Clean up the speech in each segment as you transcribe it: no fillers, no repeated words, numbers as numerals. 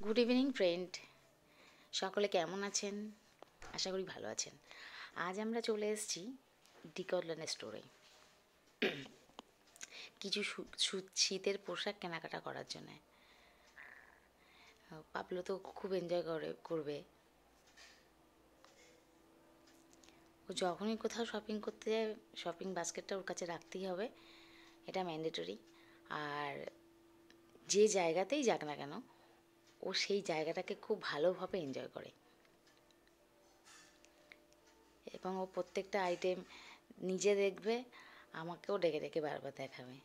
Good evening friend, সকলে কেমন আছেন? আশা করি ভালো আছেন। আজ আমরা চলে এসেছি ডিকটলন স্টোরে কিছু শীতের পোশাক কেনাকাটা করার জন্য। পাবলো তো খুব এনজয় করবে। ও যখনই কোথাও শপিং করতে যায় শপিং বাস্কেটটা ওর কাছে রাখতেই হবে, এটা ম্যান্ডেটরি। আর যে জায়গাতেই যাক না কেন, ও সেই জায়গাটাকে খুব ভালোভাবে এনজয় করে এবং ও প্রত্যেকটা আইটেম নিজে দেখবে, আমাকেও ডেকে ডেকে বারবার দেখাবে।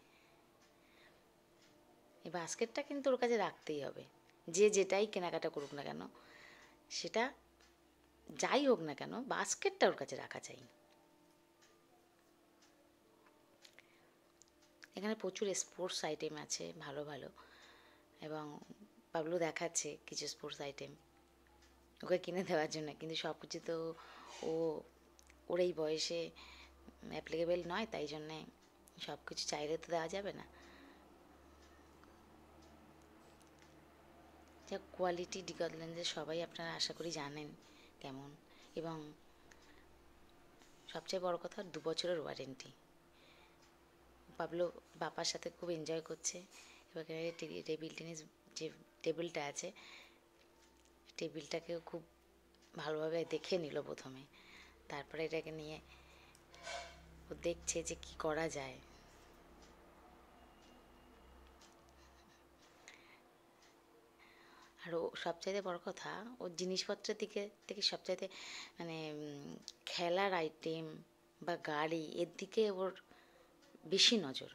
এই বাস্কেটটা কিন্তু ওর কাছে রাখতেই হবে, যে যেটাই কেনাকাটা করুক না কেন, সেটা যাই হোক না কেন, বাস্কেটটা ওর কাছে রাখা চাই। এখানে প্রচুর স্পোর্টস আইটেম আছে ভালো ভালো, এবং পাবলু দেখাচ্ছে কিছু স্পোর্টস আইটেম ওকে কিনে দেওয়ার জন্য, কিন্তু সব কিছু তো ও ওর এই বয়সে অ্যাপ্লিকেবেল নয়, তাই জন্যে সব কিছু চাইলে তো দেওয়া যাবে না। যা কোয়ালিটি ডিকটলনের সবাই আপনারা আশা করি জানেন কেমন, এবং সবচেয়ে বড় কথা 2 বছরের ওয়ারেন্টি। পাবলো বাবার সাথে খুব এনজয় করছে। এবার টেবিল টেনিস যে টেবিলটা আছে, টেবিলটাকেও খুব ভালোভাবে দেখে নিল প্রথমে, তারপরে এটাকে নিয়ে ও দেখছে যে কি করা যায়। আর ও সবচাইতে বড় কথা, ওর জিনিসপত্রের দিকে থেকে সবচাইতে মানে খেলার আইটেম বা গাড়ি, এর দিকে ওর বেশি নজর।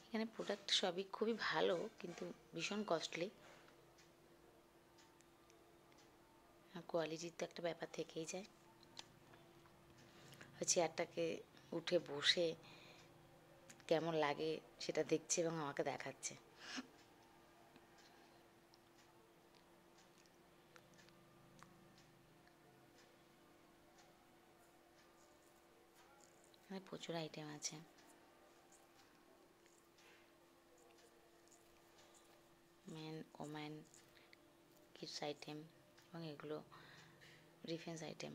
এখানে প্রোডাক্ট সবই খুবই ভালো, কিন্তু ভীষণ কস্টলি। কোয়ালিটির তো একটা ব্যাপার থেকেই যায়। চেয়ারটাকে উঠে বসে কেমন লাগে সেটা দেখছে এবং আমাকে দেখাচ্ছে। এখানে প্রচুর আইটেম আছে। মেন ওম্যান কিডস আইটেম, এবং এগুলো ডিফেন্স আইটেম।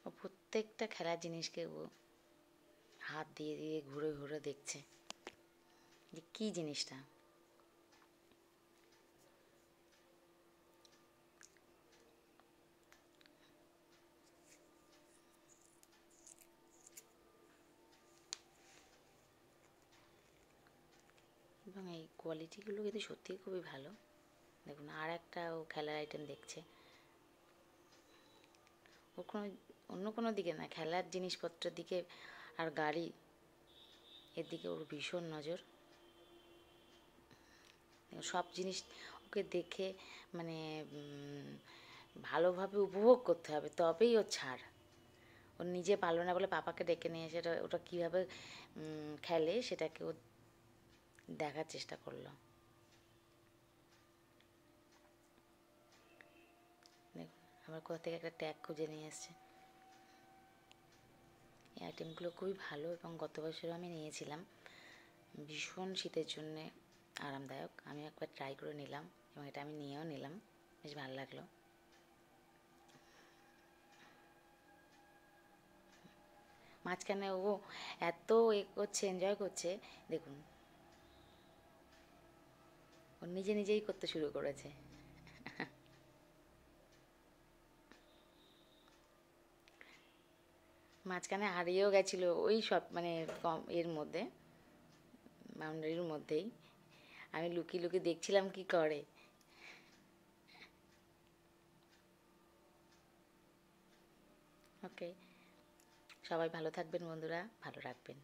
ও প্রত্যেকটা খেলার জিনিসকে ও হাত দিয়ে দিয়ে ঘুরে ঘুরে দেখছে যে কী জিনিসটা। এবং এই কোয়ালিটিগুলো কিন্তু সত্যিই খুবই ভালো। দেখুন, আর একটা ও খেলার আইটেম দেখছে। ও কোনো অন্য কোনো দিকে না, খেলার জিনিসপত্রের দিকে আর গাড়ি, এর দিকে ওর ভীষণ নজর। সব জিনিস ওকে দেখে মানে ভালোভাবে উপভোগ করতে হবে, তবেই ওর ছাড়। ও নিজে পারলো না বলে পাপাকে ডেকে নিয়ে এসে ওটা কীভাবে খেলে সেটাকে ও দেখার চেষ্টা করলো। দেখুন, আবার কোথা থেকে একটা ট্যাগ খুঁজে নিয়ে এসছে। এই আইটেমগুলো খুবই ভালো, এবং গত বছরও আমি নিয়েছিলাম। ভীষণ শীতের জন্যে আরামদায়ক। আমি একবার ট্রাই করে নিলাম, এবং এটা আমি নিয়েও নিলাম, বেশ ভালো লাগলো। মাঝখানে ও এত করছে, এনজয় করছে, দেখুন ও নিজে নিজেই করতে শুরু করেছে। মাঝখানে হারিয়েও গেছিলো ওই সব মানে কম এর মধ্যে, বাউন্ডারির মধ্যেই। আমি লুকিয়ে লুকিয়ে দেখছিলাম কি করে। ওকে, সবাই ভালো থাকবেন বন্ধুরা, ভালো রাখবেন।